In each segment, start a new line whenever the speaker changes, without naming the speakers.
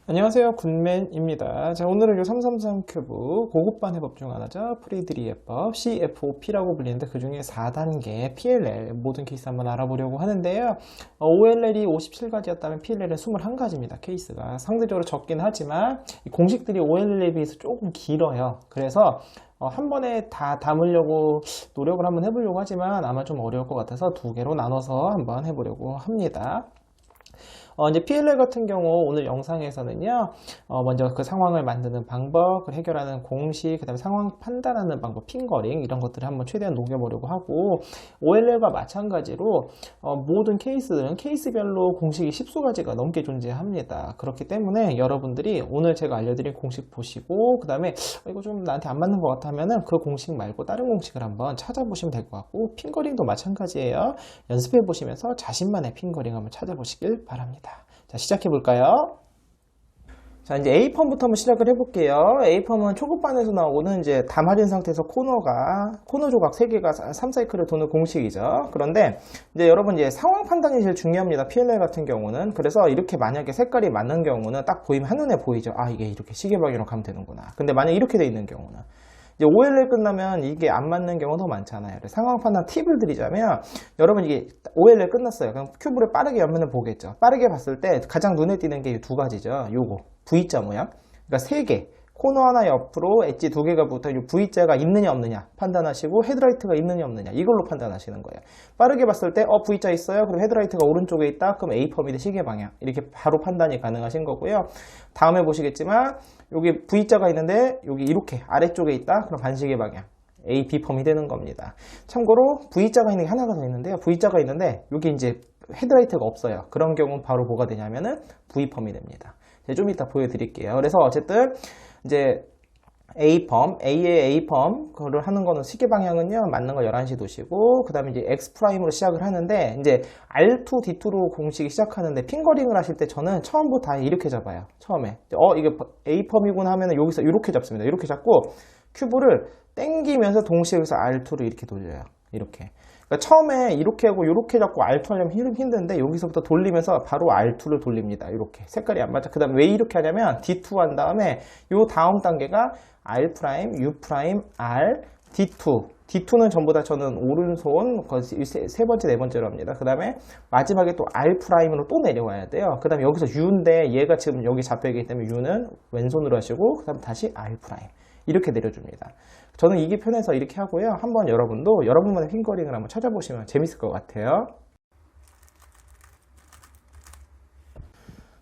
안녕하세요, 굿맨입니다. 자, 오늘은 요 333 큐브 고급반 해법 중 하나죠. 프리드리 해법 CFOP라고 불리는데 그 중에 4단계 PLL 모든 케이스 한번 알아보려고 하는데요. OLL이 57가지였다면 PLL은 21가지입니다. 케이스가 상대적으로 적긴 하지만 이 공식들이 OLL에 비해서 조금 길어요. 그래서 한 번에 다 담으려고 노력을 한번 해보려고 하지만 아마 좀 어려울 것 같아서 두 개로 나눠서 한번 해보려고 합니다. 이제 PLL 같은 경우 오늘 영상에서는요, 먼저 그 상황을 만드는 방법, 그 해결하는 공식, 그 다음에 상황 판단하는 방법, 핑거링, 이런 것들을 한번 최대한 녹여보려고 하고, OLL과 마찬가지로, 모든 케이스들은 케이스별로 공식이 10수가지가 넘게 존재합니다. 그렇기 때문에 여러분들이 오늘 제가 알려드린 공식 보시고, 그 다음에 이거 좀 나한테 안 맞는 것 같아 하면은 그 공식 말고 다른 공식을 한번 찾아보시면 될 것 같고, 핑거링도 마찬가지예요. 연습해 보시면서 자신만의 핑거링 한번 찾아보시길 바랍니다. 자, 시작해 볼까요? 자, 이제 A펌부터 한번 시작을 해볼게요. A펌은 초급반에서 나오는 이제 담아진 상태에서 코너 조각 3개가 3사이클을 도는 공식이죠. 그런데 이제 여러분 이제 상황 판단이 제일 중요합니다. PLL 같은 경우는. 그래서 이렇게 만약에 색깔이 맞는 경우는 딱 보이면 한눈에 보이죠. 아, 이게 이렇게 시계 방향으로 가면 되는구나. 근데 만약 이렇게 돼 있는 경우는 이제 OLL 끝나면 이게 안 맞는 경우도 많잖아요. 상황 판단 팁을 드리자면, 여러분 이게 OLL 끝났어요. 그럼 큐브를 빠르게 옆면을 보겠죠. 빠르게 봤을 때 가장 눈에 띄는 게 두 가지죠. 요거 V자 모양. 그러니까 3개. 코너 하나 옆으로 엣지 2개가 붙어 이 V자가 있느냐 없느냐 판단하시고, 헤드라이트가 있느냐 없느냐 이걸로 판단하시는 거예요. 빠르게 봤을 때 V자 있어요. 그럼 헤드라이트가 오른쪽에 있다. 그럼 A펌이 돼 시계 방향. 이렇게 바로 판단이 가능하신 거고요. 다음에 보시겠지만 여기 V자가 있는데 여기 이렇게 아래쪽에 있다. 그럼 반시계 방향. A, B펌이 되는 겁니다. 참고로 V자가 있는 게 하나가 더 있는데요. V자가 있는데 여기 이제 헤드라이트가 없어요. 그런 경우는 바로 뭐가 되냐면은 V펌이 됩니다. 좀 이따 보여드릴게요. 그래서 어쨌든 이제 A펌, A의 A펌, 그거를 하는 거는 시계 방향은요, 맞는 거 11시 도시고, 그 다음에 이제 X'으로 시작을 하는데, 이제 R2, D2로 공식이 시작하는데, 핑거링을 하실 때 저는 처음부터 다 이렇게 잡아요. 처음에. 이게 A펌이구나 하면은 여기서 이렇게 잡습니다. 이렇게 잡고, 큐브를 당기면서 동시에 여기서 R2로 이렇게 돌려요. 이렇게. 그러니까 처음에 이렇게 하고 이렇게 잡고 R2 하려면 힘든데 여기서부터 돌리면서 바로 R2를 돌립니다. 이렇게 색깔이 안 맞죠. 그 다음에 왜 이렇게 하냐면 D2 한 다음에 요 다음 단계가 R', U', R, D2. D2는 전부 다 저는 오른손 세 번째, 네 번째로 합니다. 그 다음에 마지막에 또 R'으로 또 내려와야 돼요. 그 다음에 여기서 U인데 얘가 지금 여기 잡혀있기 때문에 U는 왼손으로 하시고 그 다음에 다시 R'. 이렇게 내려줍니다. 저는 이게 편해서 이렇게 하고요. 한번 여러분도 여러분만의 핑거링을 한번 찾아보시면 재밌을 것 같아요.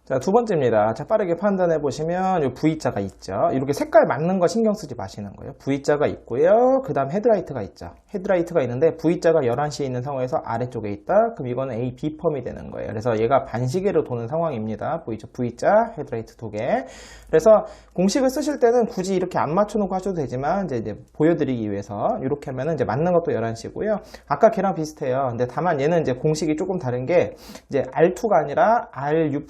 자, 두 번째입니다. 자, 빠르게 판단해 보시면 요 V자가 있죠. 이렇게 색깔 맞는 거 신경 쓰지 마시는 거예요. V자가 있고요. 그 다음 헤드라이트가 있죠. 헤드라이트가 있는데 V자가 11시에 있는 상황에서 아래쪽에 있다. 그럼 이거는 A, B펌이 되는 거예요. 그래서 얘가 반시계로 도는 상황입니다. 보이죠? V자, 헤드라이트 2개. 그래서 공식을 쓰실 때는 굳이 이렇게 안 맞춰놓고 하셔도 되지만 이제 보여드리기 위해서 이렇게 하면은 이제 맞는 것도 11시고요. 아까 걔랑 비슷해요. 근데 다만 얘는 이제 공식이 조금 다른 게 이제 R2가 아니라 R, U',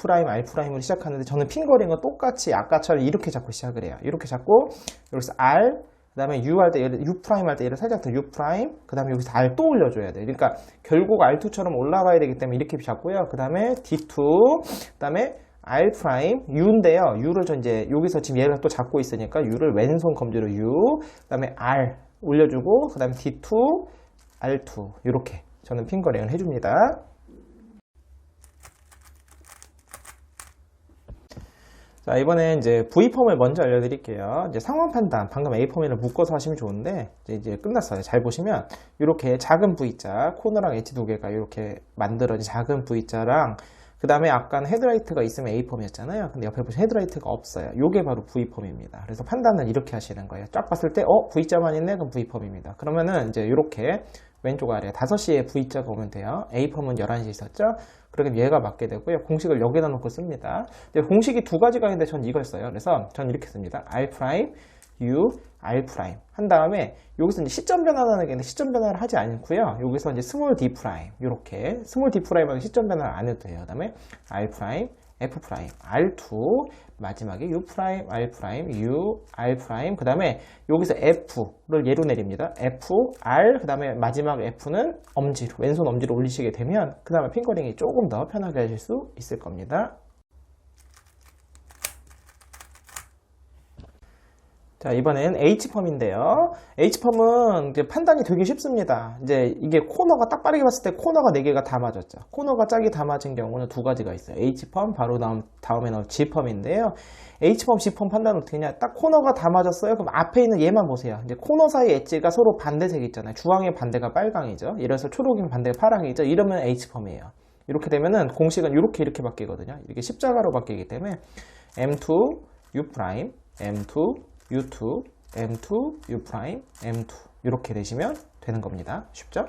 R'으로 시작하는데 저는 핑거링은 똑같이 아까처럼 이렇게 잡고 시작을 해요. 이렇게 잡고 여기서 R, 그 다음에 U 할 때 얘를 U' 할 때 얘를 살짝 더 U', 그 다음에 여기서 R 또 올려줘야 돼요. 그러니까 결국 R2처럼 올라가야 되기 때문에 이렇게 잡고요. 그 다음에 D2, 그 다음에 R', U인데요. U를 저 이제 여기서 지금 얘가 또 잡고 있으니까 U를 왼손 검지로 U, 그 다음에 R 올려주고, 그 다음에 D2, R2 이렇게 저는 핑거링을 해줍니다. 자, 이번에 이제 V펌을 먼저 알려드릴게요. 이제 상황 판단, 방금 A펌이랑 묶어서 하시면 좋은데, 이제 끝났어요. 잘 보시면, 이렇게 작은 V자, 코너랑 엣지 2개가 이렇게 만들어진 작은 V자랑, 그 다음에 아까는 헤드라이트가 있으면 A펌이었잖아요. 근데 옆에 보시면 헤드라이트가 없어요. 요게 바로 V펌입니다. 그래서 판단은 이렇게 하시는 거예요. 쫙 봤을 때, V자만 있네? 그럼 V펌입니다. 그러면은 이제 이렇게 왼쪽 아래 5시에 V자가 오면 돼요. A펌은 11시에 있었죠? 그러면 얘가 맞게 되고요. 공식을 여기다 놓고 씁니다. 근데 공식이 두 가지가 있는데 전 이걸 써요. 그래서 전 이렇게 씁니다. R', U, R' 한 다음에 여기서 이제 시점 변화라는 게 있는데 시점 변화를 하지 않고요. 여기서 이제 스몰 D' 이렇게 스몰 D' 하면 시점 변화를 안 해도 돼요. 그 다음에 R', F 프라임, R2, 마지막에 U 프라임, R 프라임, U, R 프라임, 그 다음에 여기서 F를 예로 내립니다. F, R, 그 다음에 마지막 F는 엄지로, 왼손 엄지로 올리시게 되면 그 다음에 핑거링이 조금 더 편하게 하실 수 있을 겁니다. 자, 이번엔 H펌인데요. H펌은 이제 판단이 되게 쉽습니다. 이제 이게 코너가 딱 빠르게 봤을 때 코너가 4개가 다 맞았죠. 코너가 짝이 다 맞은 경우는 두 가지가 있어요. H펌, 바로 다음에 나올 G펌인데요. H펌, G펌 판단은 어떻게 하냐. 딱 코너가 다 맞았어요. 그럼 앞에 있는 얘만 보세요. 이제 코너 사이 엣지가 서로 반대색 있잖아요. 주황의 반대가 빨강이죠. 이래서 초록인 반대가 파랑이죠. 이러면 H펌이에요. 이렇게 되면은 공식은 이렇게 바뀌거든요. 이렇게 십자가로 바뀌기 때문에 M2, U 프라임, M2, U2, M2, U 프라임, M2 이렇게 되시면 되는 겁니다. 쉽죠?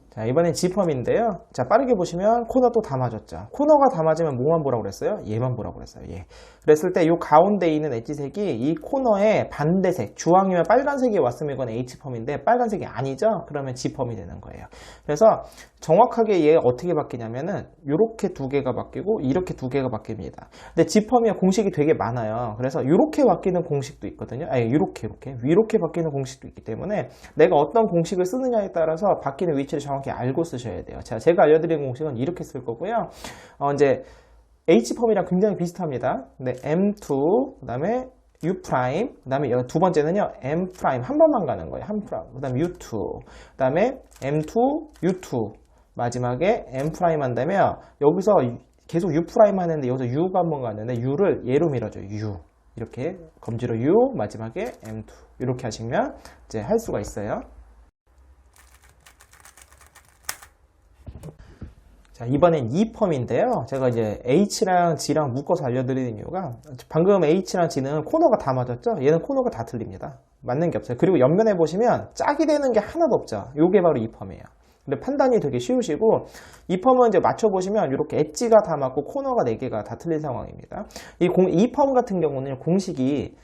자, 이번엔 G펌인데요. 자, 빠르게 보시면 코너도 다 맞았죠. 코너가 다 맞으면 뭐만 보라고 그랬어요? 얘만 보라고 그랬어요. 얘. 그랬을 때 이 가운데 있는 엣지색이 이 코너의 반대색, 주황이면 빨간색이 왔으면 이건 H펌인데 빨간색이 아니죠? 그러면 G펌이 되는 거예요. 그래서 정확하게 얘 어떻게 바뀌냐면은 이렇게 두 개가 바뀌고 이렇게 두 개가 바뀝니다. 근데 G펌이 공식이 되게 많아요. 그래서 이렇게 바뀌는 공식도 있거든요. 아니, 이렇게 위롭게 바뀌는 공식도 있기 때문에 내가 어떤 공식을 쓰느냐에 따라서 바뀌는 위치를 정확히 알고 쓰셔야 돼요. 제가 알려드리는 공식은 이렇게 쓸 거고요. 이제 H펌이랑 굉장히 비슷합니다. 근데 M2, 그 다음에 U 프라임, 그 다음에 두 번째는요, M 프라임 한 번만 가는 거예요. 한 프라임, 그 다음에 U2, 그 다음에 M2, U2, 마지막에 M 프라임 한다면 여기서 계속 U 프라임 하는데 여기서 U가 한 번 가는데 U를 얘로 밀어줘요. U. 이렇게 검지로 U, 마지막에 M2 이렇게 하시면 이제 할 수가 있어요. 자, 이번엔 E펌인데요. 제가 이제 H랑 G랑 묶어서 알려드리는 이유가 방금 H랑 G는 코너가 다 맞았죠? 얘는 코너가 다 틀립니다. 맞는 게 없어요. 그리고 옆면에 보시면 짝이 되는 게 하나도 없죠. 요게 바로 E펌이에요. 근데 판단이 되게 쉬우시고 E펌은 이제 맞춰보시면 이렇게 엣지가 다 맞고 코너가 4개가 다 틀린 상황입니다. E펌 같은 경우는 공식이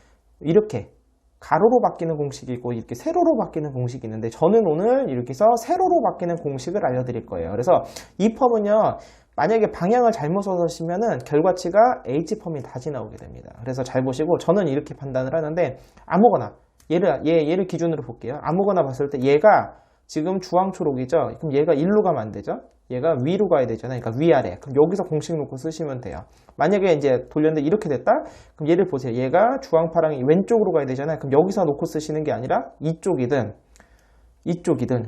이렇게 가로로 바뀌는 공식이 있고 이렇게 세로로 바뀌는 공식이 있는데 저는 오늘 이렇게 해서 세로로 바뀌는 공식을 알려드릴 거예요. 그래서 이 펌은요, 만약에 방향을 잘못 써시면은 결과치가 H펌이 다시 나오게 됩니다. 그래서 잘 보시고 저는 이렇게 판단을 하는데 아무거나 얘를 기준으로 볼게요. 아무거나 봤을 때 얘가 지금 주황초록이죠. 그럼 얘가 일로 가면 안 되죠. 얘가 위로 가야 되잖아요. 그러니까 위아래. 그럼 여기서 공식 놓고 쓰시면 돼요. 만약에 이제 돌렸는데 이렇게 됐다? 그럼 얘를 보세요. 얘가 주황파랑이 왼쪽으로 가야 되잖아요. 그럼 여기서 놓고 쓰시는 게 아니라 이쪽이든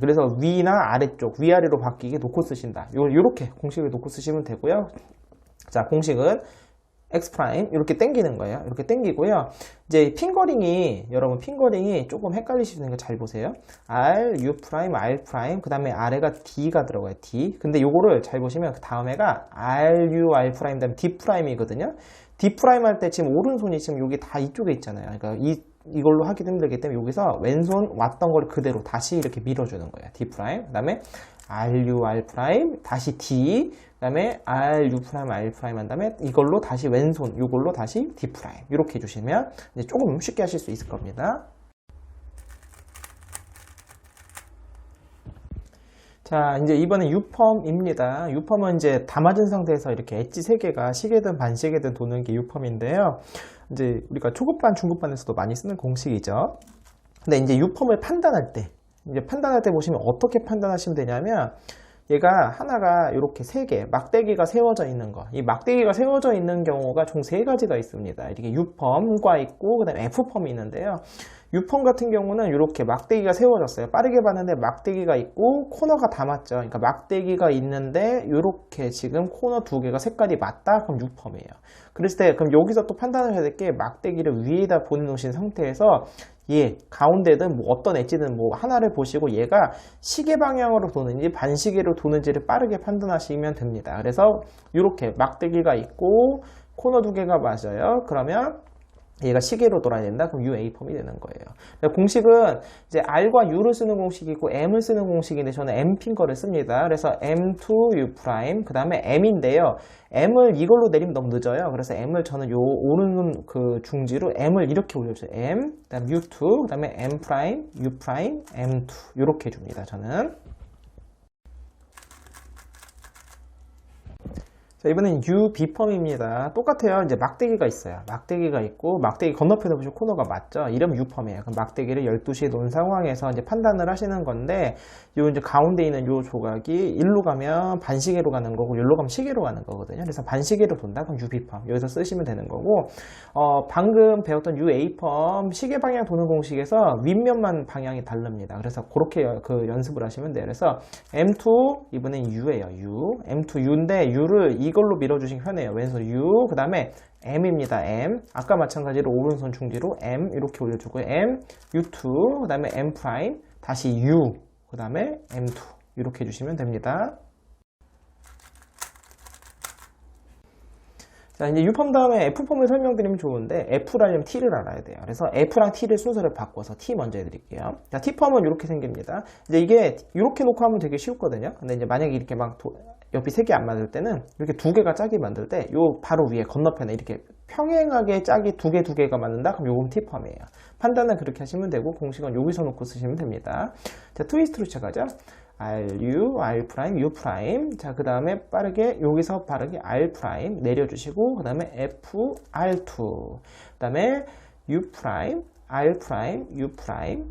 그래서 위나 아래쪽, 위아래로 바뀌게 놓고 쓰신다. 요렇게 공식을 놓고 쓰시면 되고요. 자, 공식은 X 프라임 이렇게 당기는 거예요. 이렇게 당기고요. 이제 여러분 핑거링이 조금 헷갈리시는 거 잘 보세요. R, U 프라임, R 프라임, 그 다음에 아래가 D가 들어가요. D. 근데 요거를 잘 보시면 그 다음에가 R, U, R 프라임, 다음에 D 프라임이거든요. D 프라임 할 때 지금 오른손이 지금 여기 다 이쪽에 있잖아요. 그러니까 이걸로 하기 힘들기 때문에 여기서 왼손 왔던 걸 그대로 다시 이렇게 밀어주는 거예요. D 프라임. 그 다음에 R, U, R 프라임, 다시 D, 그 다음에 R, U 프라임, R 프라임 한 다음에 이걸로 다시 왼손, 이걸로 다시 D 프라임. 이렇게 해주시면 이제 조금 쉽게 하실 수 있을 겁니다. 자, 이제 이번엔 U펌입니다. U펌은 이제 다 맞은 상태에서 이렇게 엣지 3개가 시계든 반시계든 도는 게 U펌인데요. 이제 우리가 초급반, 중급반에서도 많이 쓰는 공식이죠. 근데 이제 U펌을 판단할 때 보시면 어떻게 판단하시면 되냐면 얘가 하나가 이렇게 3개, 막대기가 세워져 있는 거. 이 막대기가 세워져 있는 경우가 총 3가지가 있습니다. 이렇게 U펌과 있고, 그 다음에 F펌이 있는데요. U펌 같은 경우는 이렇게 막대기가 세워졌어요. 빠르게 봤는데 막대기가 있고, 코너가 다 맞죠. 그러니까 막대기가 있는데, 이렇게 지금 코너 2개가 색깔이 맞다? 그럼 U펌이에요. 그랬을 때, 그럼 여기서 또 판단을 해야 될 게 막대기를 위에다 보내놓으신 상태에서 가운데든 뭐 어떤 엣지든 뭐 하나를 보시고 얘가 시계 방향으로 도는지 반시계로 도는지를 빠르게 판단하시면 됩니다. 그래서 이렇게 막대기가 있고 코너 2개가 맞아요. 그러면 얘가 시계로 돌아야 된다? 그럼 UA펌이 되는 거예요. 공식은 이제 R과 U를 쓰는 공식이 있고 M을 쓰는 공식인데 저는 M 핑거를 씁니다. 그래서 M2 U 프라임, 그 다음에 M인데요. M을 이걸로 내리면 너무 늦어요. 그래서 M을 저는 요 오른 그 중지로 M을 이렇게 올려줘요. M, 그 다음 U2, 그 다음에 M 프라임, U 프라임, M2 이렇게 해줍니다. 저는. 자, 이번엔 UB펌입니다. 똑같아요. 이제 막대기가 있어요. 막대기가 있고, 막대기 건너편에 보시면 코너가 맞죠? 이름 U펌이에요. 그럼 막대기를 12시에 놓은 상황에서 이제 판단을 하시는 건데, 요 이제 가운데 있는 요 조각이 일로 가면 반시계로 가는 거고, 일로 가면 시계로 가는 거거든요. 그래서 반시계로 돈다? 그럼 UB펌. 여기서 쓰시면 되는 거고, 방금 배웠던 UA펌 시계 방향 도는 공식에서 윗면만 방향이 다릅니다. 그래서 그렇게 그 연습을 하시면 돼요. 그래서 M2, 이번엔 U예요. U. M2 U인데, U를 이걸로 밀어주시기 편해요. 왼손 U, 그 다음에 M입니다. M. 아까 마찬가지로 오른손 중지로 M 이렇게 올려주고요. M, U2, 그 다음에 M 프라임, 다시 U, 그 다음에 M2 이렇게 해주시면 됩니다. 자, 이제 U펌 다음에 F펌을 설명드리면 좋은데, F를 하려면 T를 알아야 돼요. 그래서 F랑 T를 순서를 바꿔서 T 먼저 해드릴게요. 자, T펌은 이렇게 생깁니다. 이제 이게 이렇게 놓고 하면 되게 쉽거든요. 근데 이제 만약에 이렇게 막 옆이 3개 안 맞을 때는 이렇게 2개가 짝이 만들 때 요 바로 위에 건너편에 이렇게 평행하게 짝이 2개가 맞는다? 그럼 요건 T펌이에요. 판단은 그렇게 하시면 되고, 공식은 여기서 놓고 쓰시면 됩니다. 자, 트위스트로 시작하죠. RU, R 프라임, U 프라임. 자, 그 다음에 빠르게 여기서 빠르게 R 프라임 내려주시고, 그 다음에 F, R2. 그 다음에 U 프라임, R 프라임, U 프라임,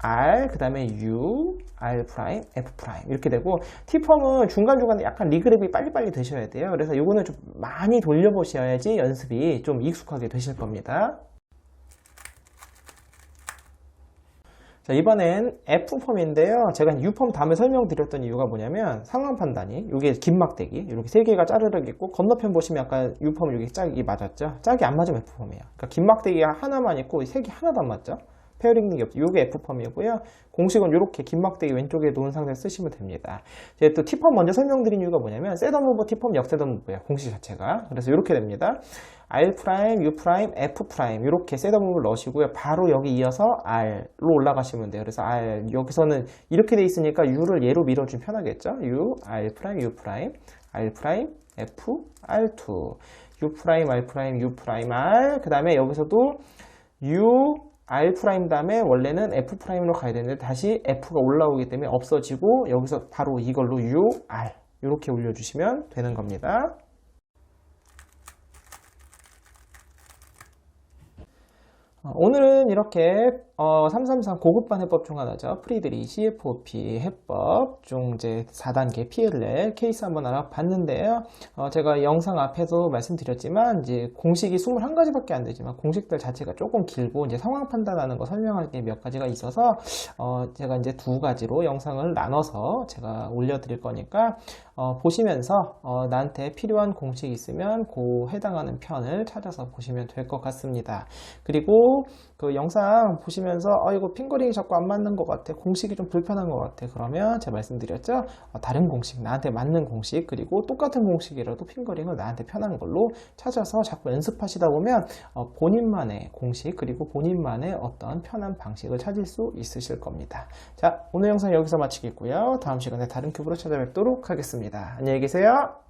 R, 그 다음에 U, R 프라임, F 프라임 이렇게 되고, T펌은 중간중간에 약간 리그랩이 빨리빨리 되셔야 돼요. 그래서 요거는 좀 많이 돌려보셔야지 연습이 좀 익숙하게 되실 겁니다. 자, 이번엔 F펌인데요. 제가 U펌 다음에 설명드렸던 이유가 뭐냐면, 상황 판단이, 요게 긴 막대기, 이렇게 3개가 짜르륵 있고, 건너편 보시면 아까 U펌 여기 짝이 맞았죠? 짝이 안 맞으면 F펌이에요. 그러니까 긴 막대기가 하나만 있고, 3개 하나도 안 맞죠? 페어링 링이 없죠. 요게 F펌이고요. 공식은 이렇게 긴 막대기 왼쪽에 놓은 상태에서 쓰시면 됩니다. 제가 또 T펌 먼저 설명드린 이유가 뭐냐면, 셋업 무브, T펌, 역셋업 무브예요. 공식 자체가. 그래서 이렇게 됩니다. R 프라임, U 프라임, F 프라임 이렇게 셋업 무브를 넣으시고요. 바로 여기 이어서 R로 올라가시면 돼요. 그래서 R 여기서는 이렇게 돼 있으니까 U를 얘로 밀어주면 편하겠죠. U, R 프라임, U 프라임, R 프라임, F, R2, U 프라임, R 프라임, U 프라임, R. 그 다음에 여기서도 U, R 프라임 다음에 원래는 F 프라임으로 가야 되는데 다시 F가 올라오기 때문에 없어지고, 여기서 바로 이걸로 U, R 이렇게 올려주시면 되는 겁니다. 오늘은 이렇게 333 고급반 해법 중 하나죠. 프리드리 CFOP 해법 중 이제 4단계 PLL 케이스 한번 알아봤는데요. 제가 영상 앞에서 말씀드렸지만 이제 공식이 21가지밖에 안 되지만 공식들 자체가 조금 길고 이제 상황 판단하는 거 설명할 게 몇 가지가 있어서 제가 이제 2가지로 영상을 나눠서 제가 올려드릴 거니까 보시면서 나한테 필요한 공식이 있으면 그 해당하는 편을 찾아서 보시면 될 것 같습니다. 그리고 그 영상 보시면서 이거 핑거링이 자꾸 안 맞는 것 같아, 공식이 좀 불편한 것 같아, 그러면 제가 말씀드렸죠, 다른 공식, 나한테 맞는 공식, 그리고 똑같은 공식이라도 핑거링을 나한테 편한 걸로 찾아서 자꾸 연습하시다 보면 본인만의 공식 그리고 본인만의 어떤 편한 방식을 찾을 수 있으실 겁니다. 자, 오늘 영상 여기서 마치겠고요. 다음 시간에 다른 큐브로 찾아뵙도록 하겠습니다. 안녕히 계세요.